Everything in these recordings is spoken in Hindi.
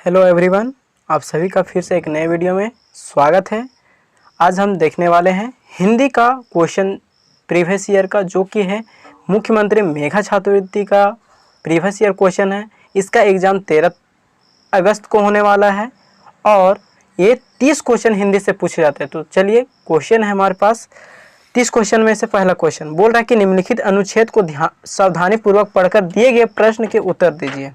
हेलो एवरीवन, आप सभी का फिर से एक नए वीडियो में स्वागत है। आज हम देखने वाले हैं हिंदी का क्वेश्चन प्रीवियस ईयर का, जो कि है मुख्यमंत्री मेधा छात्रवृत्ति का प्रीवियस ईयर क्वेश्चन है। इसका एग्ज़ाम 13 अगस्त को होने वाला है और ये 30 क्वेश्चन हिंदी से पूछे जाते हैं। तो चलिए, क्वेश्चन है हमारे पास 30 क्वेश्चन में से पहला क्वेश्चन बोल रहा है कि निम्नलिखित अनुच्छेद को सावधानीपूर्वक पढ़कर दिए गए प्रश्न के उत्तर दीजिए।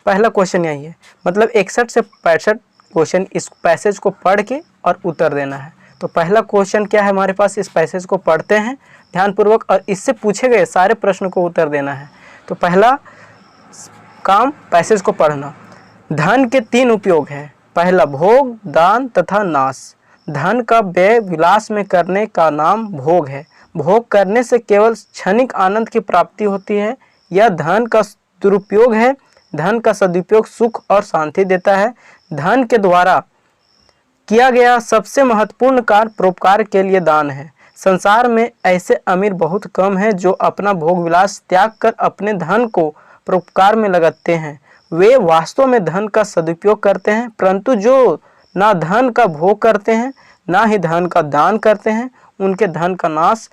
पहला क्वेश्चन यही है, मतलब 61 से 65 क्वेश्चन इस पैसेज को पढ़ के और उत्तर देना है। तो पहला क्वेश्चन क्या है हमारे पास, इस पैसेज को पढ़ते हैं ध्यानपूर्वक और इससे पूछे गए सारे प्रश्न को उत्तर देना है। तो पहला काम पैसेज को पढ़ना। धन के 3 उपयोग हैं। पहला भोग, दान तथा नाश। धन का व्यय विलास में करने का नाम भोग है। भोग करने से केवल क्षणिक आनंद की प्राप्ति होती है। यह धन का दुरुपयोग है। धन का सदुपयोग सुख और शांति देता है। धन के द्वारा किया गया सबसे महत्वपूर्ण कार्य परोपकार के लिए दान है। संसार में ऐसे अमीर बहुत कम हैं जो अपना भोग विलास त्याग कर अपने धन को परोपकार में लगाते हैं। वे वास्तव में धन का सदुपयोग करते हैं, परंतु जो ना धन का भोग करते हैं ना ही धन का दान करते हैं, उनके धन का नाश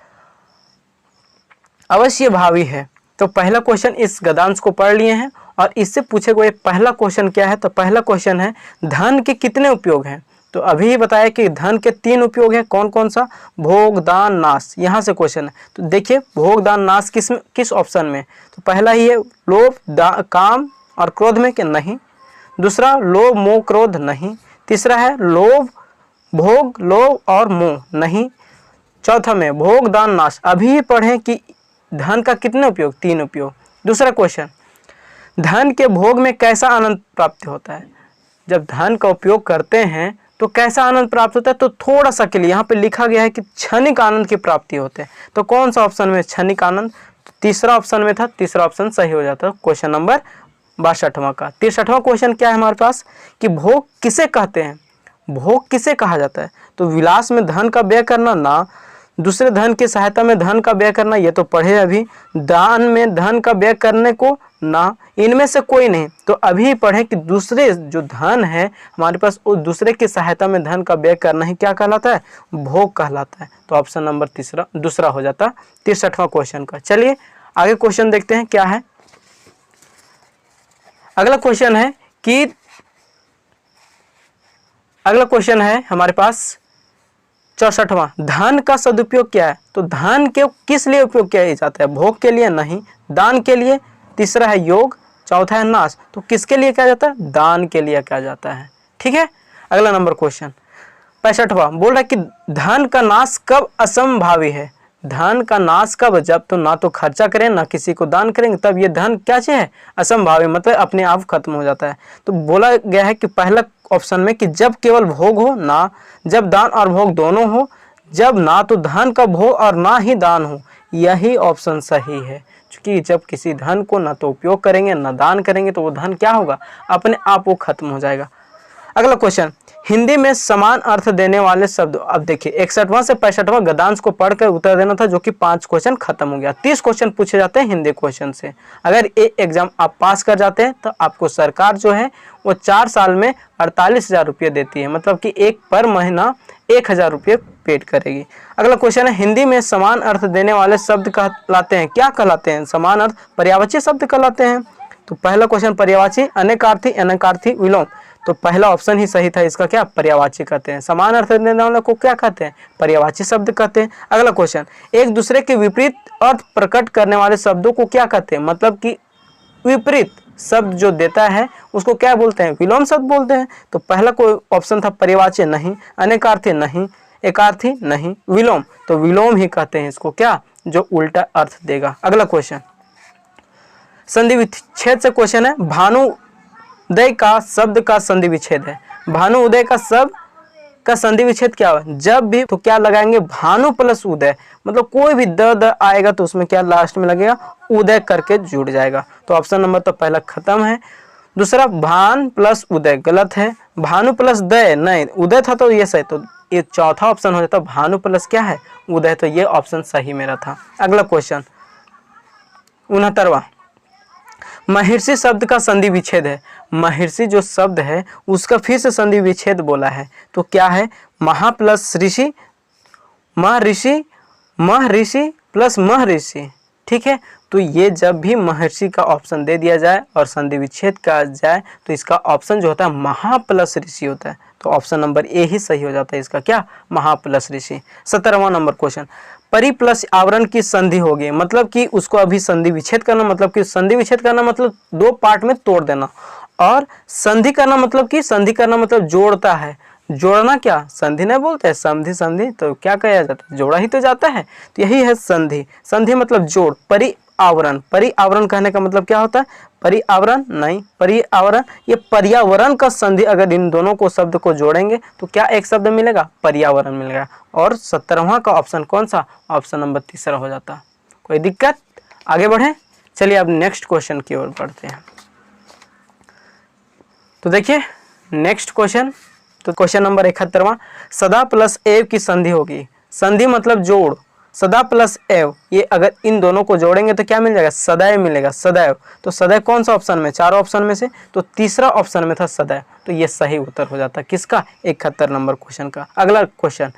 अवश्य भावी है। तो पहला क्वेश्चन इस गद्यांश को पढ़ लिए हैं और इससे पूछे गए पहला क्वेश्चन क्या है, तो पहला क्वेश्चन है धन के कितने उपयोग हैं। तो अभी ही बताया कि धन के 3 उपयोग हैं। कौन कौन सा? भोग, दान, नाश। यहाँ से क्वेश्चन है। तो देखिए, भोग, दान, नाश किस ऑप्शन में? तो पहला ही है लोभ, काम और क्रोध में कि नहीं। दूसरा लोभ, मोह, क्रोध नहीं। तीसरा है लोभ, भोग, लोभ और मोह नहीं। चौथा में भोग, दान, नाश। अभी ही पढ़ें कि धन का कितने उपयोग? 3 उपयोग। दूसरा क्वेश्चन, धन के भोग में कैसा आनंद प्राप्त होता है? जब धन का उपयोग करते हैं तो कैसा आनंद प्राप्त होता है? तो थोड़ा सा के लिए यहाँ पे लिखा गया है कि क्षणिक आनंद की प्राप्ति होते हैं। तो कौन सा ऑप्शन में क्षणिक आनंद? तो तीसरा ऑप्शन में था। तीसरा ऑप्शन सही हो जाता है क्वेश्चन नंबर 62वां का। 63वां क्वेश्चन क्या है हमारे पास कि भोग किसे कहते हैं? भोग किसे कहा जाता है? तो विलास में धन का व्यय करना ना, दूसरे धन की सहायता में धन का व्यय करना, ये तो पढ़े अभी। दान में धन का व्यय करने को ना, इनमें से कोई नहीं। तो अभी पढ़े कि दूसरे जो धन है हमारे पास, उस दूसरे की सहायता में धन का व्यय करना ही क्या कहलाता है? भोग कहलाता है। तो ऑप्शन नंबर दूसरा हो जाता 63वां क्वेश्चन का। चलिए आगे क्वेश्चन देखते हैं क्या है। अगला क्वेश्चन है हमारे पास 64वां, धन का सदुपयोग क्या है? तो धन के किस लिए उपयोग किया जाता है? भोग के लिए नहीं, दान के लिए। तीसरा है योग, चौथा है नाश। तो किसके लिए किया जाता है? दान के लिए किया जाता है। ठीक है। अगला नंबर क्वेश्चन 65वां बोल रहा है कि धन का नाश कब असंभावी है? धन का नाश कब? जब तो ना तो खर्चा करें ना किसी को दान करेंगे, तब ये धन क्या चीज है? असंभावी, मतलब अपने आप खत्म हो जाता है। तो बोला गया है कि पहला ऑप्शन में कि जब केवल भोग हो ना, जब दान और भोग दोनों हो, जब ना तो धन का भोग और ना ही दान हो। यही ऑप्शन सही है, क्योंकि जब किसी धन को ना तो उपयोग करेंगे ना दान करेंगे तो वो धन क्या होगा? अपने आप वो खत्म हो जाएगा। अगला क्वेश्चन, हिंदी में समान अर्थ देने वाले शब्द। अब देखिए 61वां से 65वां गद्यांश को पढ़कर उत्तर देना था, जो कि 5 क्वेश्चन खत्म हो गया। 30 क्वेश्चन पूछे जाते हैं हिंदी क्वेश्चन से। अगर ये एग्जाम आप पास कर जाते हैं तो आपको सरकार जो है वो 4 साल में 48,000 रुपये देती है, मतलब कि एक पर महीना 1,000 रुपये पेड करेगी। अगला क्वेश्चन है, हिंदी में समान अर्थ देने वाले शब्द कहलाते हैं, क्या कहलाते हैं? समान अर्थ पर्यायवाची शब्द कहलाते हैं। तो पहला क्वेश्चन पर्यायवाची, अनेकार्थी, अनेकार्थी, विलोम। तो पहला ऑप्शन ही सही था इसका, क्या? पर्यायवाची कहते हैं। समान अर्थ देने वाले को क्या कहते हैं? पर्यायवाची शब्द कहते हैं। अगला क्वेश्चन, एक दूसरे के विपरीत अर्थ प्रकट करने वाले शब्दों को क्या कहते हैं? मतलब कि विपरीत शब्द जो देता है उसको क्या बोलते हैं? विलोम शब्द बोलते हैं। तो पहला कोई ऑप्शन था पर्यायवाची नहीं, अनेकार्थी नहीं, एकार्थी नहीं, विलोम। तो विलोम ही कहते हैं इसको, क्या? जो उल्टा अर्थ देगा। अगला क्वेश्चन संधि विच्छेद से क्वेश्चन है, भानुदय का शब्द का संधि विच्छेद है। भानुदय का शब्द का संधि विच्छेद क्या है? जब भी तो क्या लगाएंगे? भानु प्लस उदय, मतलब कोई भी द आएगा तो उसमें क्या लास्ट में लगेगा? उदय करके जुड़ जाएगा। तो ऑप्शन नंबर तो पहला खत्म है। दूसरा भान प्लस उदय गलत है। भानु प्लस दय नहीं, उदय था तो ये सही। तो ये चौथा ऑप्शन हो जाता भानु प्लस क्या है? उदय। तो ये ऑप्शन सही मेरा था। अगला क्वेश्चन 69वां, महर्षि शब्द का संधि विच्छेद है, महर्षि जो शब्द है उसका फिर से संधि विच्छेद बोला है, तो क्या है, महा प्लस ऋषि, महर्षि, महर्षि प्लस महर्षि। ठीक है, तो ये जब भी महर्षि का ऑप्शन दे दिया जाए और संधि विच्छेद का जाए तो इसका ऑप्शन जो होता है महा प्लस ऋषि होता है, तो ऑप्शन नंबर ए ही सही हो जाता है इसका, क्या, महा प्लस ऋषि। 17वां नंबर क्वेश्चन, परि प्लस आवरण की संधि होगी, मतलब कि उसको अभी संधि विच्छेद करना, मतलब कि संधि विच्छेद करना मतलब दो पार्ट में तोड़ देना, और संधि करना मतलब कि संधि करना मतलब जोड़ता है, जोड़ना क्या, संधि नहीं बोलते हैं, संधि संधि तो क्या कहा जाता है, जोड़ा ही तो जाता है, तो यही है संधि। संधि मतलब जोड़। परिआवरण, परिआवरण कहने का मतलब क्या होता है, परिआवरण नहीं, परिआवरण ये पर्यावरण का संधि, अगर इन दोनों को शब्द को जोड़ेंगे तो क्या एक शब्द मिलेगा, पर्यावरण मिलेगा। और 17वां का ऑप्शन कौन सा, ऑप्शन नंबर तीसरा हो जाता। कोई दिक्कत, आगे बढ़े, चलिए अब नेक्स्ट क्वेश्चन की ओर बढ़ते हैं। तो देखिए नेक्स्ट क्वेश्चन, तो क्वेश्चन नंबर 71वां, सदा प्लस एव की संधि होगी, संधि मतलब जोड़, सदा प्लस एव, ये अगर इन दोनों को जोड़ेंगे तो क्या मिल जाएगा, सदैव मिलेगा, सदैव। तो सदैव कौन सा ऑप्शन में, चारों ऑप्शन में से तो तीसरा ऑप्शन में था सदैव, तो ये सही उत्तर हो जाता है किसका, 71 नंबर क्वेश्चन का। अगला क्वेश्चन,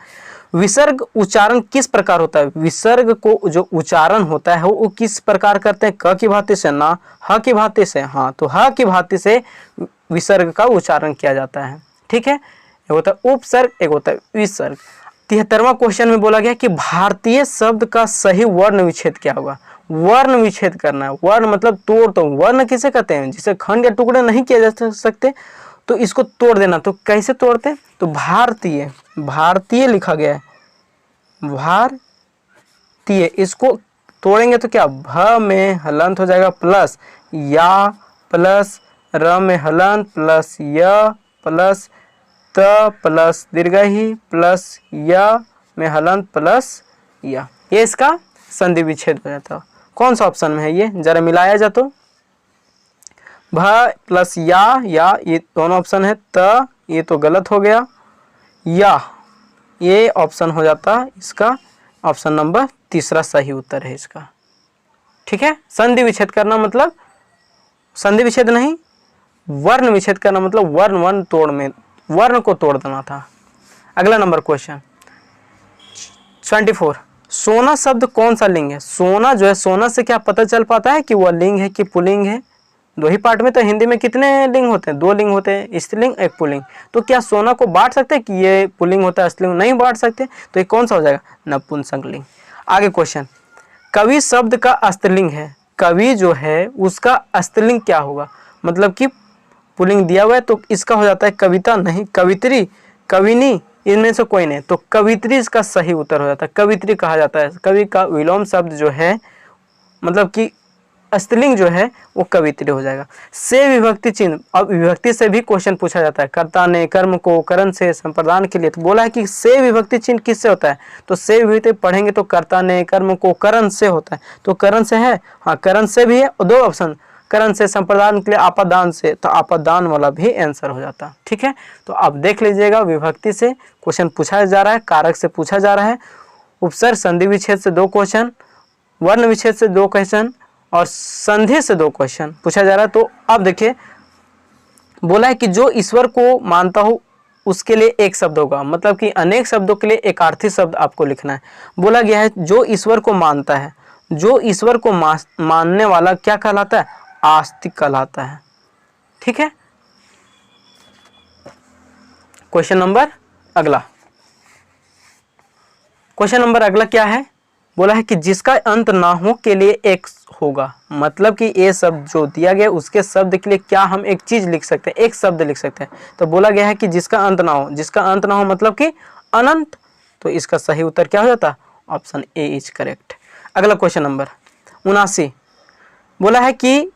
विसर्ग उच्चारण किस प्रकार होता है, विसर्ग को जो उच्चारण होता है वो किस प्रकार करते हैं, क की भांति से ना ह की भांति से, हाँ तो ह की भांति से विसर्ग का उच्चारण किया जाता है। ठीक है, एक होता है उपसर्ग, एक होता है विसर्ग। 73वां क्वेश्चन में बोला गया कि भारतीय शब्द का सही वर्ण विच्छेद क्या होगा, वर्ण विच्छेद करना है, वर्ण मतलब तोड़, तो वर्ण किसे कहते हैं, जिसे खंड या टुकड़े नहीं किए जा सकते तो इसको तोड़ देना, तो कैसे तोड़ते, तो भारतीय, भारतीय लिखा गया है, भारतीय, इसको तोड़ेंगे तो क्या, भ में हलंत हो जाएगा प्लस या प्लस र में हलंत प्लस य प्लस त प्लस दीर्घई प्लस य में हलंत प्लस य, ये इसका संधि विच्छेद हो जाता। कौन सा ऑप्शन में है ये, जरा मिलाया जा, तो भ प्लस या ये दोनों ऑप्शन है, त ये तो गलत हो गया, या ये ऑप्शन हो जाता इसका, ऑप्शन नंबर तीसरा सही उत्तर है इसका। ठीक है, संधि विच्छेद करना मतलब, संधि विच्छेद नहीं, वर्ण विच्छेद करना मतलब वर्ण, वर्ण तोड़ में वर्ण को तोड़ देना था। अगला नंबर क्वेश्चन 24, सोना शब्द कौन सा लिंग है, सोना जो है, सोना से क्या पता चल पाता है कि वह लिंग है कि पुल्लिंग है, दो ही पार्ट में तो हिंदी में कितने लिंग होते हैं, दो लिंग होते हैं, स्त्रीलिंग एक पुल्लिंग, तो क्या सोना को बांट सकते हैं कि ये पुल्लिंग होता है स्त्रीलिंग, नहीं बांट सकते, तो ये कौन सा हो जाएगा, नपुंसक लिंग। आगे क्वेश्चन, कवि शब्द का स्त्रीलिंग है, कवि जो है उसका स्त्रीलिंग क्या होगा, मतलब कि पुल्लिंग दिया हुआ है तो इसका हो जाता है कविता, नहीं कवित्री, कविनी, इनमें से कोई नहीं, तो कवित्री इसका सही उत्तर हो जाता है, कवित्री कहा जाता है। कवि का विलोम शब्द जो है, मतलब कि स्त्रीलिंग जो है वो कवित्री हो जाएगा। से विभक्ति चिन्ह, अब विभक्ति से भी क्वेश्चन पूछा जाता है, कर्ता ने कर्म को करण से संप्रदान के लिए, तो बोला है कि से विभक्ति चिन्ह किससे होता है, तो से विभक्ति पढ़ेंगे तो कर्ता ने कर्म को करण से होता है, तो करण से है, हाँ करण से भी है, और दो ऑप्शन, करण से, संप्रदान के लिए आपादान से, तो आपादान वाला भी आंसर हो जाता। ठीक है, तो आप देख लीजिएगा विभक्ति से क्वेश्चन पूछा जा रहा है, कारक से पूछा जा रहा है, उपसर्ग संधि विच्छेद से 2 क्वेश्चन, वर्ण विच्छेद से 2 क्वेश्चन और संधि से 2 क्वेश्चन पूछा जा रहा है। तो अब देखिए बोला है कि जो ईश्वर को मानता हो उसके लिए एक शब्द होगा, मतलब कि अनेक शब्दों के लिए एक अर्थी शब्द आपको लिखना है। बोला गया है जो ईश्वर को मानता है, जो ईश्वर को मानने वाला क्या कहलाता है, आस्तिक कहलाता है। ठीक है, क्वेश्चन नंबर अगला, क्वेश्चन नंबर अगला क्या है, बोला है कि जिसका अंत ना हो के लिए एक होगा, मतलब कि ये शब्द जो दिया गया उसके शब्द के लिए क्या हम एक चीज लिख सकते हैं, एक शब्द लिख सकते हैं। तो बोला गया है कि जिसका अंत ना हो, जिसका अंत ना हो मतलब कि अनंत, तो इसका सही उत्तर क्या हो जाता, ऑप्शन ए इज करेक्ट। अगला क्वेश्चन नंबर 79, बोला है कि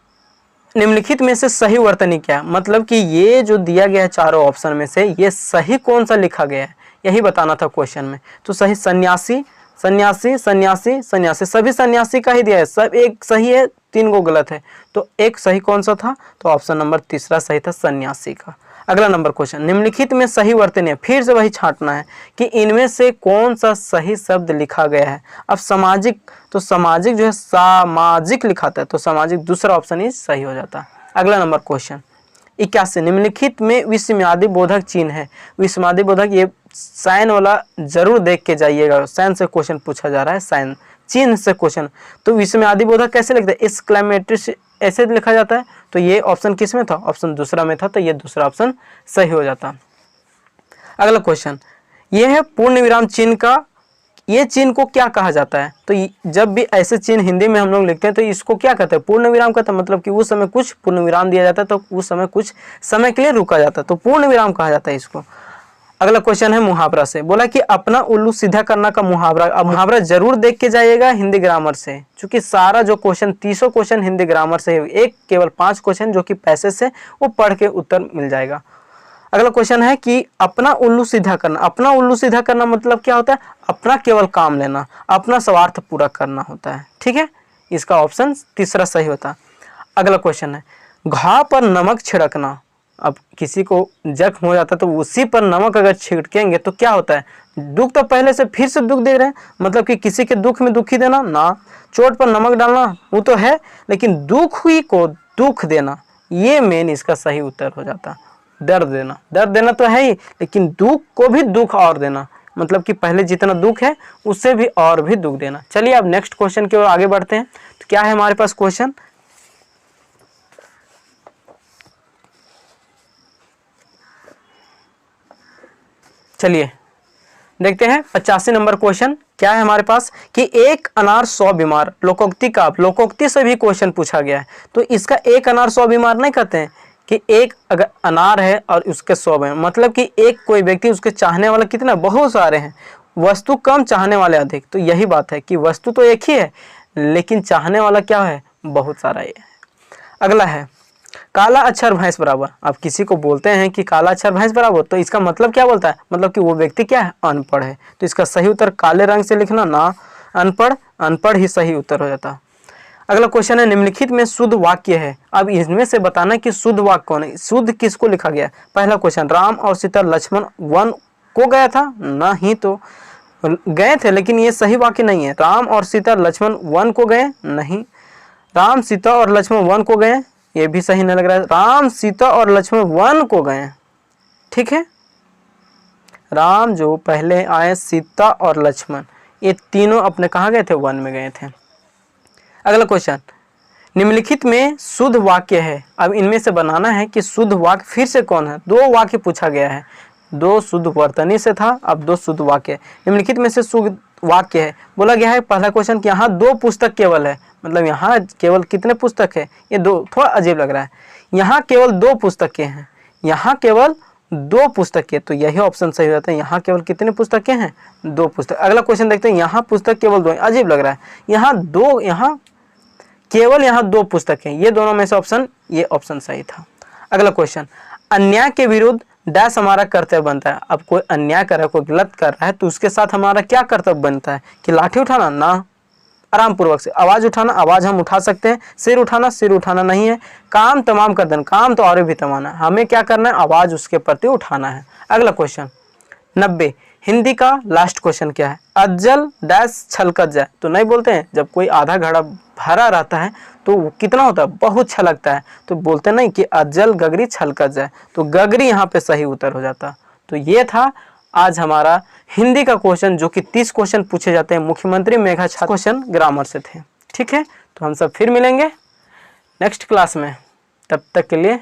निम्नलिखित में से सही वर्तनी क्या है, मतलब कि ये जो दिया गया है चारों ऑप्शन में से ये सही कौन सा लिखा गया है, यही बताना था क्वेश्चन में। तो सही सन्यासी, सन्यासी, सन्यासी, सन्यासी, सभी सन्यासी का ही दिया है, सब एक सही है, 3 गो गलत है, तो एक सही कौन सा था, तो ऑप्शन नंबर तीसरा सही था, सन्यासी का। अगला नंबर क्वेश्चन, निम्नलिखित में सही वर्तनीय, फिर से वही छांटना है कि इनमें से कौन सा सही शब्द लिखा गया है। अब सामाजिक, तो सामाजिक जो है सामाजिक लिखाता है, तो सामाजिक दूसरा ऑप्शन ही सही हो जाता है। अगला नंबर क्वेश्चन 81, निम्नलिखित में विस्मयादि बोधक चिन्ह है। विस्मयादि बोधक, ये साइन वाला जरूर देख के जाइएगा, साइन से क्वेश्चन पूछा जा रहा है, साइन चिन्ह से क्वेश्चन। तो विस्मयादि बोधक कैसे लिखते हैं, एक्सक्लेमेटरी ऐसे लिखा जाता है, तो ये ऑप्शन किस में था, ऑप्शन दूसरा में था, तो ये दूसरा ऑप्शन सही हो जाता। अगला क्वेश्चन, ये है पूर्ण विराम चिन्ह का, ये चिन्ह को क्या कहा जाता है। तो जब भी ऐसे चिन्ह हिंदी में हम लोग लिखते हैं तो इसको क्या कहते हैं, पूर्ण विराम कहते हैं। मतलब कि उस समय कुछ पूर्ण विराम दिया जाता है, तो उस समय कुछ समय के लिए रुका जाता है, तो पूर्ण विराम कहा जाता है इसको। अगला क्वेश्चन है मुहावरा से, बोला कि अपना उल्लू सीधा करना का मुहावरा। अब मुहावरा जरूर देख के जाइएगा हिंदी ग्रामर से, क्योंकि सारा जो क्वेश्चन 30 क्वेश्चन हिंदी ग्रामर से है, एक केवल 5 क्वेश्चन जो कि पैसेज से, वो पढ़ के उत्तर मिल जाएगा। अगला क्वेश्चन है कि अपना उल्लू सीधा करना। अपना उल्लू सीधा करना मतलब क्या होता है, अपना केवल काम लेना, अपना स्वार्थ पूरा करना होता है। ठीक है, इसका ऑप्शन तीसरा सही होता है। अगला क्वेश्चन है घाव पर नमक छिड़कना। अब किसी को जख्म हो जाता है तो उसी पर नमक अगर छिड़केंगे तो क्या होता है, दुख तो पहले से फिर से दुख दे रहे हैं, मतलब कि किसी के दुख में दुखी देना ना, चोट पर नमक डालना वो तो है, लेकिन दुख ही को दुख देना, ये मेन इसका सही उत्तर हो जाता। दर्द देना तो है ही, लेकिन दुख को भी दुख और देना, मतलब कि पहले जितना दुख है उससे भी और भी दुख देना। चलिए अब नेक्स्ट क्वेश्चन की ओर आगे बढ़ते हैं। तो क्या है हमारे पास क्वेश्चन, चलिए देखते हैं 85 नंबर क्वेश्चन। क्या है हमारे पास कि एक अनार 100 बीमार। लोकोक्ति का, लोकोक्ति से भी क्वेश्चन पूछा गया है, तो इसका एक अनार 100 बीमार नहीं कहते हैं कि एक अगर अनार है और उसके 100 बीमार, मतलब कि एक कोई व्यक्ति, उसके चाहने वाला कितना, बहुत सारे हैं, वस्तु कम चाहने वाले अधिक। तो यही बात है कि वस्तु तो एक ही है लेकिन चाहने वाला क्या है, बहुत सारा है। अगला है काला अक्षर भैंस बराबर। अब किसी को बोलते हैं कि काला अक्षर भैंस बराबर, तो इसका मतलब क्या बोलता है, मतलब कि वो व्यक्ति क्या है, अनपढ़ है। तो इसका सही उत्तर काले रंग से लिखना, ना अनपढ़, अनपढ़ ही सही उत्तर हो जाता। अगला क्वेश्चन है निम्नलिखित में शुद्ध वाक्य है। अब इसमें से बताना कि शुद्ध वाक्य कौन है, शुद्ध किसको लिखा गया। पहला क्वेश्चन, राम और सीता लक्ष्मण वन को गया था, नहीं तो गए थे, लेकिन ये सही वाक्य नहीं है। राम और सीता लक्ष्मण वन को गए, नहीं। राम सीता और लक्ष्मण वन को गए, ये भी सही नहीं लग रहा है। राम सीता और लक्ष्मण वन को गए, ठीक है, राम जो पहले आए, सीता और लक्ष्मण, ये तीनों अपने कहाँ गए थे, वन में गए थे। अगला क्वेश्चन, निम्नलिखित में शुद्ध वाक्य है। अब इनमें से बनाना है कि शुद्ध वाक्य फिर से कौन है। 2 वाक्य पूछा गया है, 2 शुद्ध वर्तनी से था, अब 2 शुद्ध वाक्य। निम्नलिखित में से शुद्ध वाक्य है, बोला गया है पहला क्वेश्चन कि यहाँ 2 पुस्तक केवल है, मतलब यहाँ केवल कितने पुस्तक है, ये 2, थोड़ा अजीब लग रहा है। यहाँ केवल 2 पुस्तकें हैं, यहाँ केवल 2 पुस्तकें, तो यही ऑप्शन सही रहता है। यहाँ केवल कितने पुस्तकें हैं, 2 पुस्तक। अगला क्वेश्चन देखते हैं, यहाँ पुस्तक केवल 2, अजीब लग रहा है। यहाँ 2, यहाँ केवल यहाँ 2 पुस्तकें, ये दोनों में से ऑप्शन, ये ऑप्शन सही था। अगला क्वेश्चन, अन्याय के विरुद्ध डैश हमारा कर्तव्य बनता है। अब कोई अन्याय कर रहा है, कोई गलत कर रहा है, तो उसके साथ हमारा क्या कर्तव्य बनता है कि लाठी उठाना, ना, आराम पूर्वक से। आवाज उठाना, आवाज हम उठा सकते हैं। सिर उठाना, सिर उठाना नहीं है। काम तमाम कर देना, काम तो और भी तमाम है, हमें क्या करना है, आवाज उसके प्रति उठाना है। अगला क्वेश्चन 90, हिंदी का लास्ट क्वेश्चन क्या है, अज्जल डैश छलकत जाए। तो नहीं बोलते हैं जब कोई आधा घड़ा भरा रहता है तो वो कितना होता है, बहुत छलकता है, तो बोलते नहीं कि अज्जल गगरी छलकत जाए, तो गगरी यहाँ पे सही उत्तर हो जाता। तो ये था आज हमारा हिंदी का क्वेश्चन, जो कि 30 क्वेश्चन पूछे जाते हैं मुख्यमंत्री मेघा छात्र क्वेश्चन ग्रामर से थे। ठीक है, तो हम सब फिर मिलेंगे नेक्स्ट क्लास में, तब तक के लिए